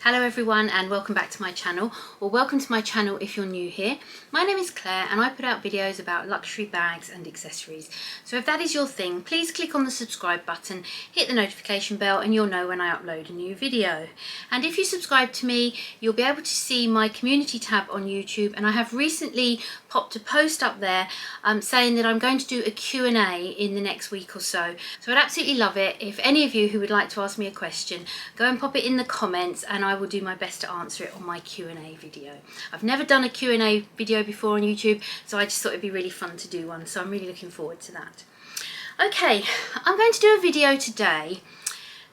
Hello everyone and welcome back to my channel, or welcome to my channel if you're new here. My name is Claire and I put out videos about luxury bags and accessories. So if that is your thing, please click on the subscribe button, hit the notification bell and you'll know when I upload a new video. And if you subscribe to me, you'll be able to see my community tab on YouTube, and I have recently popped a post up there saying that I'm going to do a Q&A in the next week or so. So I'd absolutely love it if any of you who would like to ask me a question, go and pop it in the comments and I will do my best to answer it on my Q&A video. I've never done a Q&A video before on YouTube, so I just thought it'd be really fun to do one, so I'm really looking forward to that. Okay, I'm going to do a video today,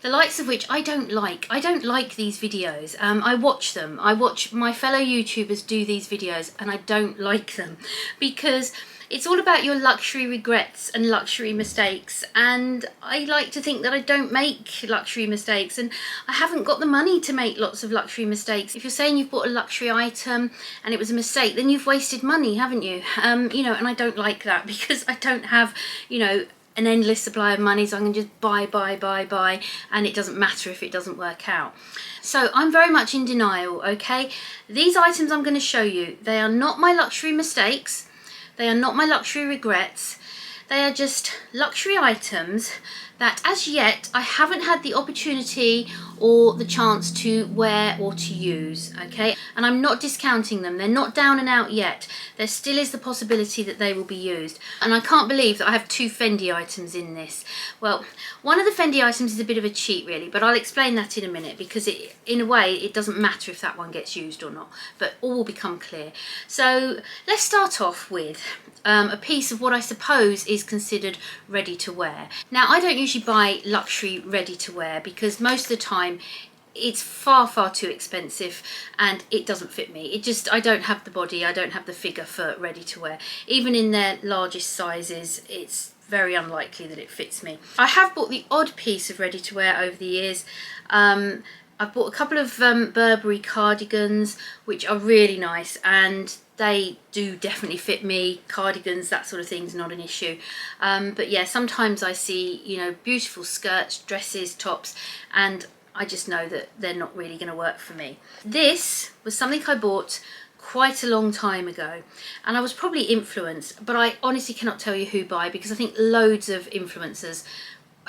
the likes of which I don't like. I don't like these videos. I watch them. I watch my fellow YouTubers do these videos and I don't like them because it's all about your luxury regrets and luxury mistakes, and I like to think that I don't make luxury mistakes, and I haven't got the money to make lots of luxury mistakes. If you're saying you've bought a luxury item and it was a mistake, then you've wasted money, haven't you? You know, and I don't like that because I don't have, you know, an endless supply of money, so I can just buy, and it doesn't matter if it doesn't work out. So I'm very much in denial, okay? These items I'm going to show you, they are not my luxury mistakes. They are not my luxury regrets. They are just luxury items that as yet I haven't had the opportunity or the chance to wear or to use, okay? And I'm not discounting them. They're not down and out yet. There still is the possibility that they will be used. And I can't believe that I have two Fendi items in this. Well, one of the Fendi items is a bit of a cheat really, but I'll explain that in a minute because in a way it doesn't matter if that one gets used or not, but all will become clear. So let's start off with a piece of what I suppose is considered ready to wear. Now, I don't usually buy luxury ready to wear because most of the time it's far too expensive and it doesn't fit me. I don't have the body, I don't have the figure for ready to wear. Even in their largest sizes, it's very unlikely that it fits me. I have bought the odd piece of ready to wear over the years. I've bought a couple of Burberry cardigans, which are really nice, and they do definitely fit me. Cardigans, that sort of thing is not an issue. But yeah, sometimes I see, you know, beautiful skirts, dresses, tops, and I just know that they're not really going to work for me. This was something I bought quite a long time ago, and I was probably influenced, but I honestly cannot tell you who by because I think loads of influencers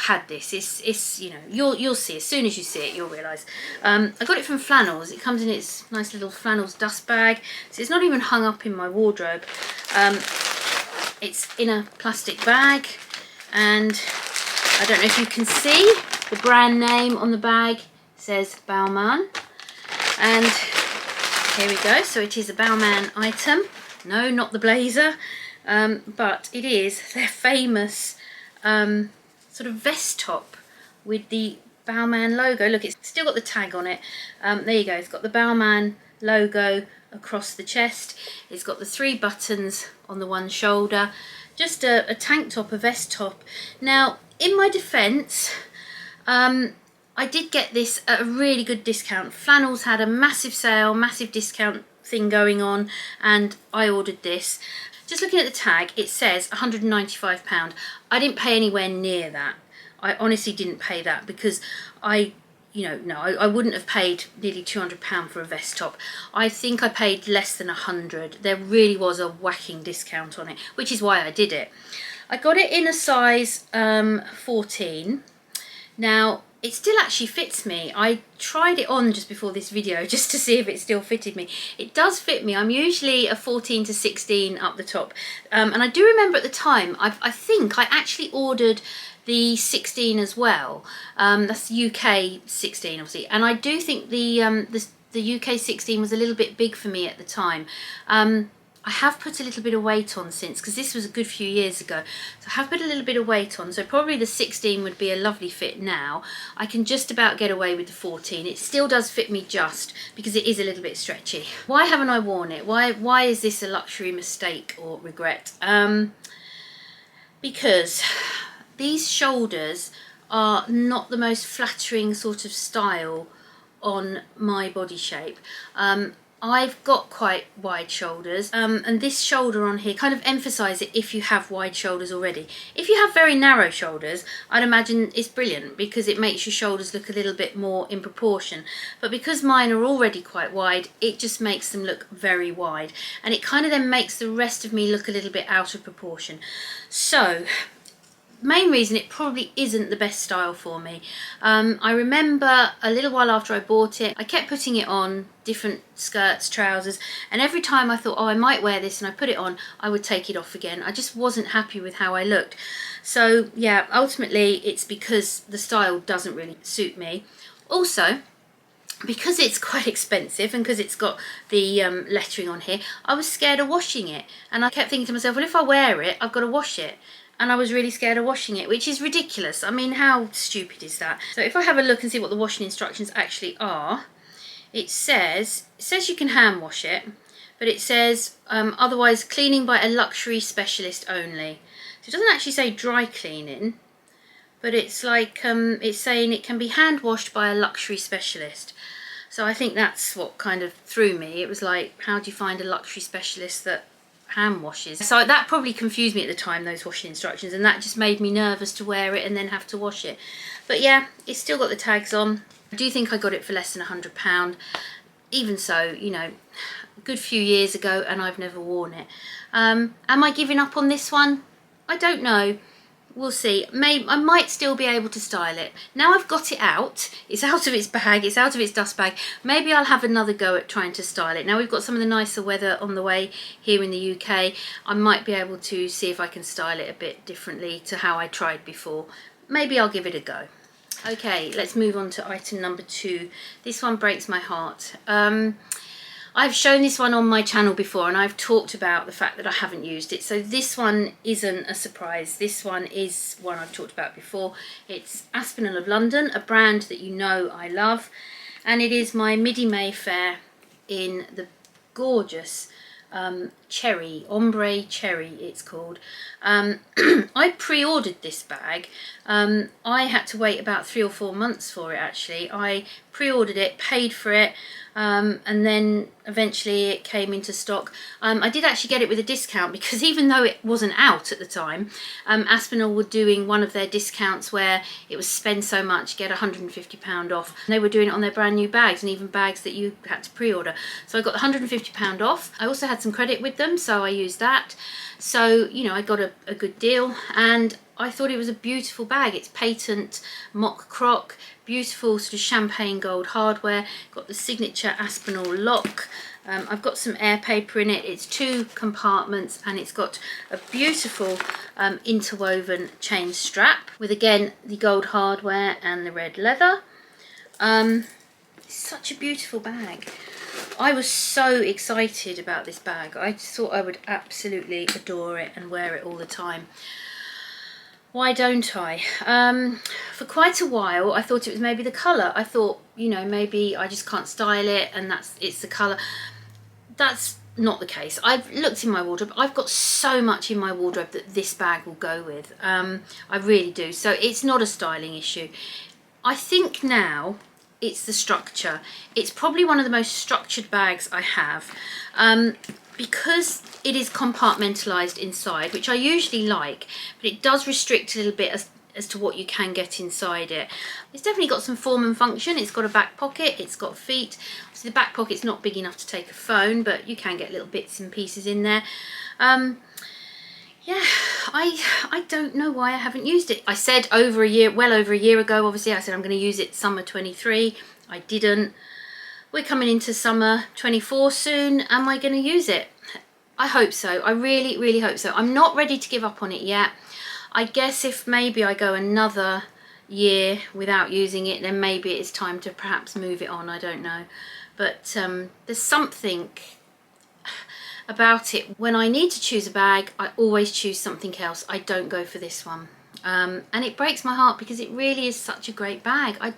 had this. It's you know, you'll see as soon as you see it, you'll realise. I got it from Flannels. It comes in its nice little Flannels dust bag, so it's not even hung up in my wardrobe. It's in a plastic bag, and I don't know if you can see the brand name on the bag. It says Balmain, and here we go. So it is a Balmain item. No, not the blazer, but it is their famous sort of vest top with the Balmain logo. Look, it's still got the tag on it. There you go, it's got the Balmain logo across the chest. It's got the 3 buttons on the one shoulder. Just a tank top, a vest top. Now, in my defence, I did get this at a really good discount. Flannels had a massive sale, massive discount thing going on, and I ordered this. Just looking at the tag, it says £195. I didn't pay anywhere near that. I honestly didn't pay that because I wouldn't have paid nearly £200 for a vest top. I think I paid less than 100. There really was a whacking discount on it, which is why I did it. I got it in a size 14. Now, it still actually fits me. I tried it on just before this video just to see if it still fitted me. It does fit me. I'm usually a 14 to 16 up the top. And I do remember at the time, I think I actually ordered the 16 as well. That's the UK 16 obviously. And I do think the UK 16 was a little bit big for me at the time. I have put a little bit of weight on since, because this was a good few years ago. So I have put a little bit of weight on, so probably the 16 would be a lovely fit now. I can just about get away with the 14. It still does fit me just, because it is a little bit stretchy. Why haven't I worn it? Why is this a luxury mistake or regret? Because these shoulders are not the most flattering sort of style on my body shape. I've got quite wide shoulders, and this shoulder on here kind of emphasises it if you have wide shoulders already. If you have very narrow shoulders, I'd imagine it's brilliant because it makes your shoulders look a little bit more in proportion. But because mine are already quite wide, it just makes them look very wide, and it kind of then makes the rest of me look a little bit out of proportion. So main reason it probably isn't the best style for me. I remember a little while after I bought it, I kept putting it on different skirts, trousers, and every time I thought, oh, I might wear this, and I put it on, I would take it off again. I just wasn't happy with how I looked. So yeah, ultimately it's because the style doesn't really suit me. Also, because it's quite expensive and because it's got the lettering on here, I was scared of washing it, and I kept thinking to myself, well, if I wear it, I've got to wash it. And I was really scared of washing it, which is ridiculous. I mean, how stupid is that? So if I have a look and see what the washing instructions actually are, it says you can hand wash it, but it says otherwise cleaning by a luxury specialist only. So it doesn't actually say dry cleaning, but it's like it's saying it can be hand washed by a luxury specialist. So I think that's what kind of threw me. It was like, how do you find a luxury specialist that hand washes? So that probably confused me at the time, those washing instructions, and that just made me nervous to wear it and then have to wash it. But yeah, it's still got the tags on. I do think I got it for less than £100. Even so, you know, a good few years ago, and I've never worn it. Am I giving up on this one? I don't know. We'll see. Maybe I might still be able to style it. Now I've got it out, it's out of its bag, it's out of its dust bag, maybe I'll have another go at trying to style it. Now we've got some of the nicer weather on the way here in the UK. I might be able to see if I can style it a bit differently to how I tried before. Maybe I'll give it a go. Okay, let's move on to item number 2. This one breaks my heart. I've shown this one on my channel before, and I've talked about the fact that I haven't used it. So this one isn't a surprise. This one is one I've talked about before. It's Aspinal of London, a brand that you know I love. And it is my Midi Mayfair in the gorgeous cherry, ombre cherry it's called. I pre-ordered this bag. I had to wait about 3 or 4 months for it actually. I pre-ordered it, paid for it, and then eventually it came into stock. I did actually get it with a discount because even though it wasn't out at the time, Aspinall were doing one of their discounts where it was spend so much, get £150 off. And they were doing it on their brand new bags, and even bags that you had to pre-order. So I got the £150 off. I also had some credit with them, so I used that. So, you know, I got a good deal, and I thought it was a beautiful bag. It's patent mock croc, beautiful sort of champagne gold hardware, got the signature Aspinall lock. I've got some air paper in it. It's 2 compartments, and it's got a beautiful interwoven chain strap with, again, the gold hardware and the red leather. It's such a beautiful bag. I was so excited about this bag. I just thought I would absolutely adore it and wear it all the time. Why don't I? For quite a while I thought it was maybe the colour. I thought, you know, maybe I just can't style it and it's the colour. That's not the case. I've looked in my wardrobe. I've got so much in my wardrobe that this bag will go with. I really do. So it's not a styling issue. I think now it's the structure. It's probably one of the most structured bags I have. Because it is compartmentalised inside, which I usually like, but it does restrict a little bit as to what you can get inside it. It's definitely got some form and function. It's got a back pocket, it's got feet. So the back pocket's not big enough to take a phone, but you can get little bits and pieces in there. Yeah, I don't know why I haven't used it. I said well over a year ago, obviously, I said I'm going to use it summer 23. I didn't. We're coming into summer 24 soon. Am I going to use it? I hope so. I really, really hope so. I'm not ready to give up on it yet. I guess if maybe I go another year without using it, then maybe it's time to perhaps move it on. I don't know. But there's something about it. When I need to choose a bag, I always choose something else. I don't go for this one. And it breaks my heart because it really is such a great bag. I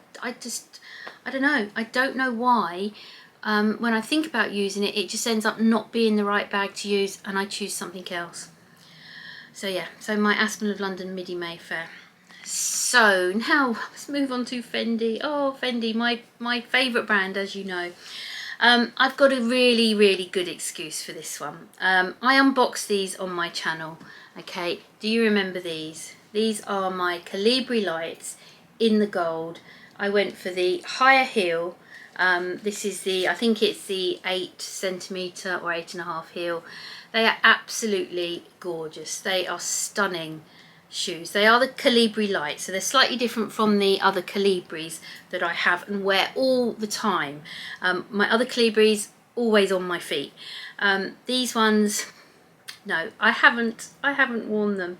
don't know. I don't know why. When I think about using it, it just ends up not being the right bag to use, and I choose something else. So yeah, so my Aspinal of London Midi Mayfair. So now let's move on to Fendi. Oh, Fendi, my favourite brand, as you know. I've got a really good excuse for this one. I unboxed these on my channel. Okay, do you remember these? These are my Calibri lights in the gold. I went for the higher heel. This is I think it's the 8cm or 8.5 heel. They are absolutely gorgeous. They are stunning shoes. They are the Calibri lights, so they're slightly different from the other Calibris that I have and wear all the time. My other Calibris always on my feet. These ones, no, I haven't worn them.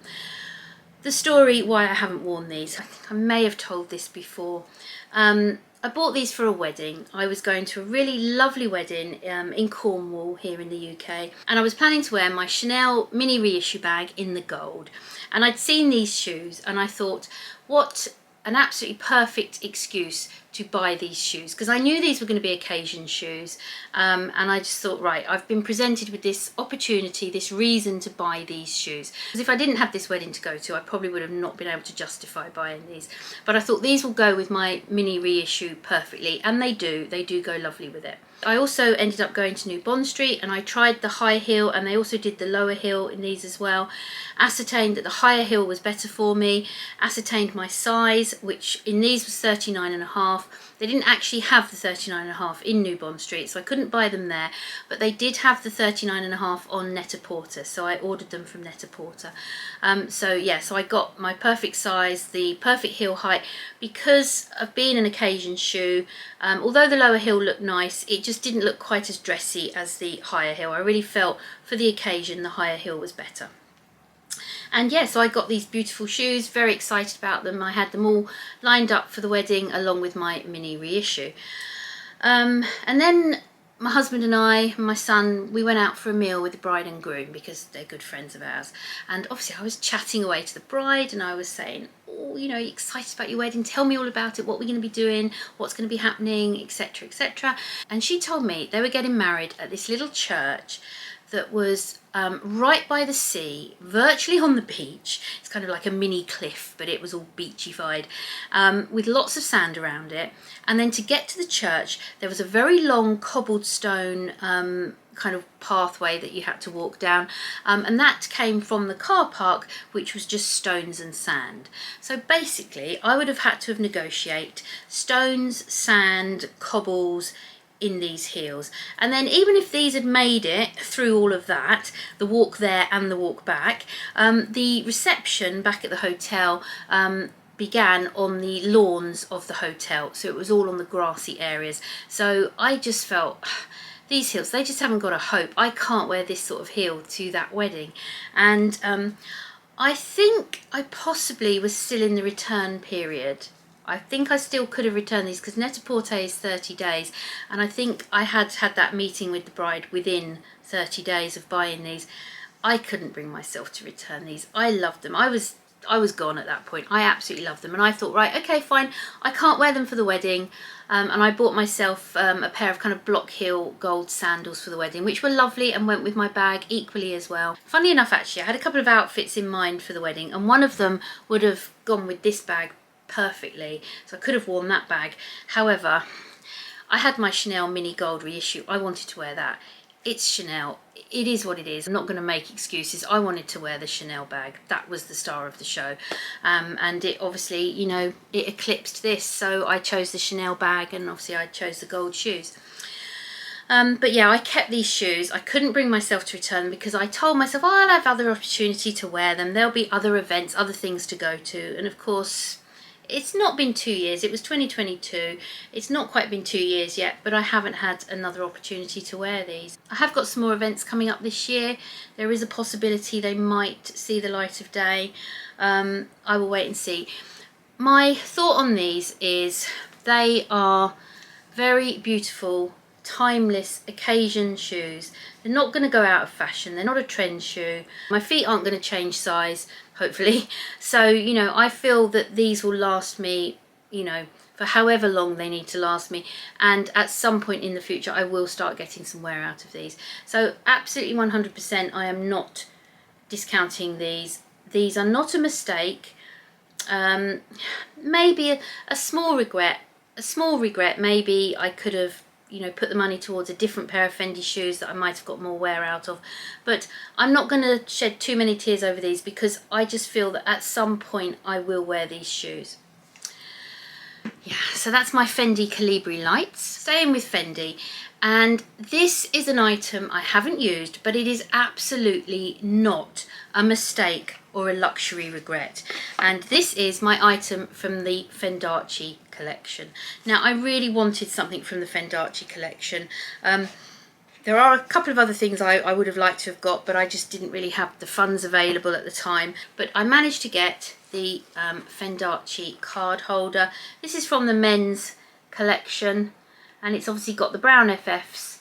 The story why I haven't worn these, I think I may have told this before. I bought these for a wedding. I was going to a really lovely wedding in Cornwall here in the UK, and I was planning to wear my Chanel mini reissue bag in the gold. And I'd seen these shoes and I thought, what an absolutely perfect excuse to buy these shoes, because I knew these were going to be occasion shoes, and I just thought, right, I've been presented with this opportunity, this reason to buy these shoes. Because if I didn't have this wedding to go to, I probably would have not been able to justify buying these. But I thought these will go with my mini reissue perfectly, and they do go lovely with it. I also ended up going to New Bond Street and I tried the high heel, and they also did the lower heel in these as well. Ascertained that the higher heel was better for me, ascertained my size, which in these was 39.5. They didn't actually have the 39.5 in New Bond Street, so I couldn't buy them there, but they did have the 39.5 on Net-a-Porter, so I ordered them from Net-a-Porter. So yeah, so I got my perfect size, the perfect heel height, because of being an occasion shoe. Although the lower heel looked nice, it just didn't look quite as dressy as the higher heel. I really felt for the occasion the higher heel was better. And yeah, so I got these beautiful shoes, very excited about them. I had them all lined up for the wedding along with my mini reissue. And then my husband and I and my son, we went out for a meal with the bride and groom because they're good friends of ours. And obviously I was chatting away to the bride and I was saying, oh, you know, are you excited about your wedding? Tell me all about it. What we're going to be doing, what's going to be happening, etc, etc. And she told me they were getting married at this little church that was right by the sea, virtually on the beach. It's kind of like a mini cliff, but it was all beachified, with lots of sand around it. And then to get to the church, there was a very long cobblestone kind of pathway that you had to walk down, and that came from the car park, which was just stones and sand. So basically, I would have had to have negotiated stones, sand, cobbles, in these heels. And then even if these had made it through all of that, the walk there and the walk back, the reception back at the hotel began on the lawns of the hotel, so it was all on the grassy areas. So I just felt these heels, they just haven't got a hope. I can't wear this sort of heel to that wedding. And I think I possibly was still in the return period. I think I still could have returned these because Net-a-Porter is 30 days, and I think I had had that meeting with the bride within 30 days of buying these. I couldn't bring myself to return these. I loved them. I was gone at that point. I absolutely loved them, and I thought, right, okay, fine, I can't wear them for the wedding. And I bought myself a pair of kind of block heel gold sandals for the wedding, which were lovely and went with my bag equally as well. Funnily enough, actually, I had a couple of outfits in mind for the wedding, and one of them would have gone with this bag perfectly, so I could have worn that bag. However, I had my Chanel mini gold reissue. I wanted to wear that. It's Chanel. It is what it is. I'm not going to make excuses. I wanted to wear the Chanel bag. That was the star of the show, and it obviously, you know, it eclipsed this, so I chose the Chanel bag, and obviously I chose the gold shoes. But yeah, I kept these shoes. I couldn't bring myself to return them because I told myself, oh, I'll have other opportunity to wear them. There'll be other events, other things to go to. And of course, it's not been 2 years. It was 2022. It's not quite been 2 years yet, but I haven't had another opportunity to wear these. I have got some more events coming up this year. There is a possibility they might see the light of day. I will wait and see. My thought on these is they are very beautiful, timeless occasion shoes. They're not going to go out of fashion. They're not a trend shoe. My feet aren't going to change size, hopefully. So, you know, I feel that these will last me, you know, for however long they need to last me. And at some point in the future, I will start getting some wear out of these. So absolutely 100%, I am not discounting these. These are not a mistake. Maybe a small regret. A small regret, maybe I could have you know, put the money towards a different pair of Fendi shoes that I might have got more wear out of. But I'm not going to shed too many tears over these because I just feel that at some point I will wear these shoes. Yeah, so that's my Fendi Calibri lights. Staying with Fendi, and this is an item I haven't used, but it is absolutely not a mistake or a luxury regret. And this is my item from the Fendace collection. Now, I really wanted something from the Fendace collection. There are a couple of other things I would have liked to have got, but I just didn't really have the funds available at the time. But I managed to get the Fendace card holder. This is from the men's collection, and it's obviously got the brown FFs,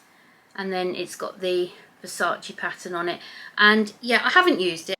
and then it's got the Versace pattern on it. And yeah, I haven't used it.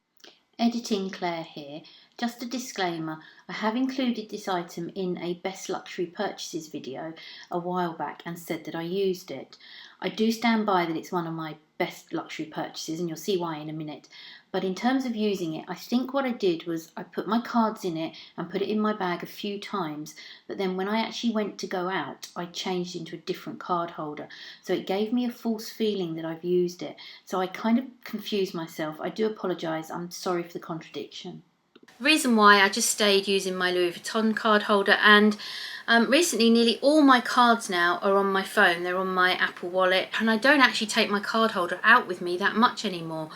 Editing Claire here. Just a disclaimer, I have included this item in a best luxury purchases video a while back and said that I used it. I do stand by that it's one of my best luxury purchases, and you'll see why in a minute. But in terms of using it, I think what I did was I put my cards in it and put it in my bag a few times, but then when I actually went to go out, I changed into a different card holder. So it gave me a false feeling that I've used it. So I kind of confused myself. I do apologise. I'm sorry for the contradiction. Reason why I just stayed using my Louis Vuitton card holder, and recently nearly all my cards now are on my phone. They're on my Apple Wallet, and I don't actually take my card holder out with me that much anymore.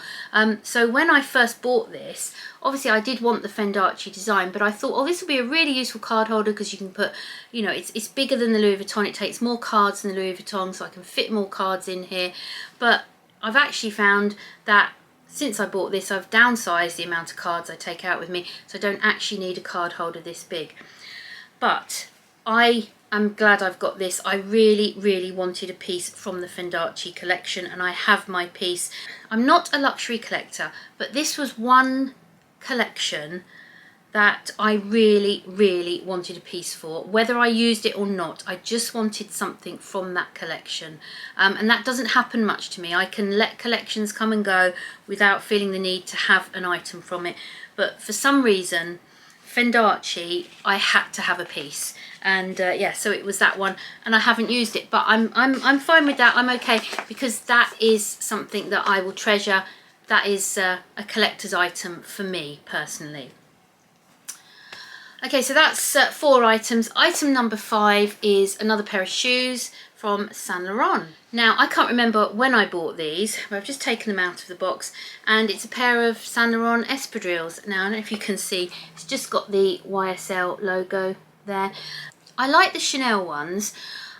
So when I first bought this, obviously I did want the Fendace design, but I thought, oh, this will be a really useful card holder because you can put, you know, it's bigger than the Louis Vuitton. It takes more cards than the Louis Vuitton, so I can fit more cards in here. But I've actually found that since I bought this, I've downsized the amount of cards I take out with me, so I don't actually need a card holder this big. But I am glad I've got this. I really, really wanted a piece from the Fendace collection, and I have my piece. I'm not a luxury collector, but this was one collection that I really, really wanted a piece for. Whether I used it or not, I just wanted something from that collection. And that doesn't happen much to me. I can let collections come and go without feeling the need to have an item from it. But for some reason, Fendace, I had to have a piece. And yeah, so it was that one, and I haven't used it, but I'm fine with that. I'm okay, because that is something that I will treasure. That is a collector's item for me personally. Okay, so that's 4 items. Item number 5 is another pair of shoes from Saint Laurent. Now, I can't remember when I bought these, but I've just taken them out of the box, and it's a pair of Saint Laurent espadrilles. Now, I don't know if you can see, it's just got the YSL logo there. I like the Chanel ones.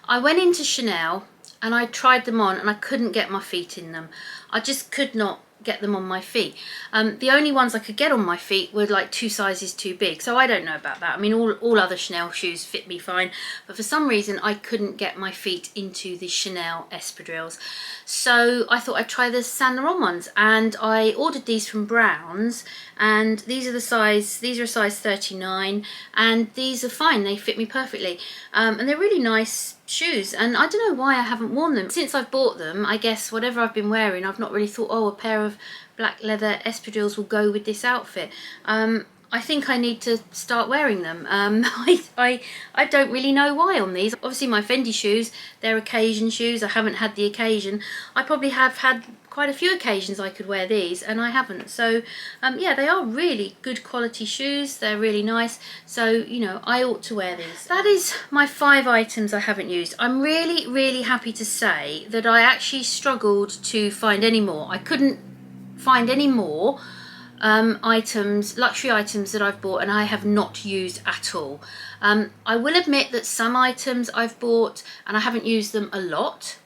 I went into Chanel and I tried them on and I couldn't get my feet in them. I just could not get them on my feet. The only ones I could get on my feet were like 2 sizes too big, so I don't know about that. I mean, all other Chanel shoes fit me fine, but for some reason I couldn't get my feet into the Chanel espadrilles. So I thought I'd try the Saint Laurent ones, and I ordered these from Browns, and these are a size 39, and these are fine. They fit me perfectly, and they're really nice shoes, and I don't know why I haven't worn them since I've bought them. I guess whatever I've been wearing, I've not really thought, oh, a pair of black leather espadrilles will go with this outfit. I think I need to start wearing them. I don't really know why on these. Obviously my Fendi shoes, they're occasion shoes. I haven't had the occasion. I probably have had quite a few occasions I could wear these, and I haven't. So yeah, they are really good quality shoes. They're really nice. So, you know, I ought to wear these. That is my 5 items I haven't used. I'm really, really happy to say that I actually struggled to find any more. I couldn't find any more items, luxury items that I've bought and I have not used at all. I will admit that some items I've bought and I haven't used them a lot,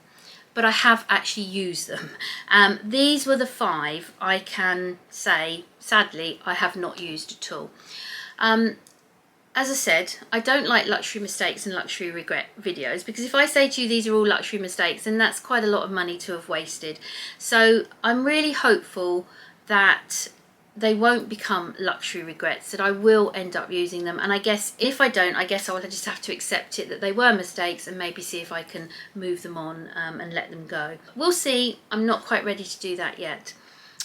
but I have actually used them. These were the 5 I can say, sadly, I have not used at all. As I said, I don't like luxury mistakes and luxury regret videos, because if I say to you these are all luxury mistakes, then that's quite a lot of money to have wasted. So I'm really hopeful that they won't become luxury regrets, that I will end up using them. And I guess if I don't, I guess I'll just have to accept it that they were mistakes and maybe see if I can move them on and let them go. We'll see. I'm not quite ready to do that yet.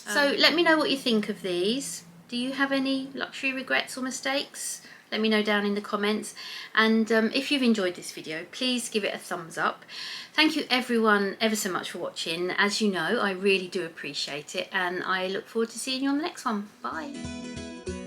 So let me know what you think of these. Do you have any luxury regrets or mistakes? let me know down in the comments. And if you've enjoyed this video, please give it a thumbs up. Thank you everyone ever so much for watching. As you know, I really do appreciate it, and I look forward to seeing you on the next one. Bye.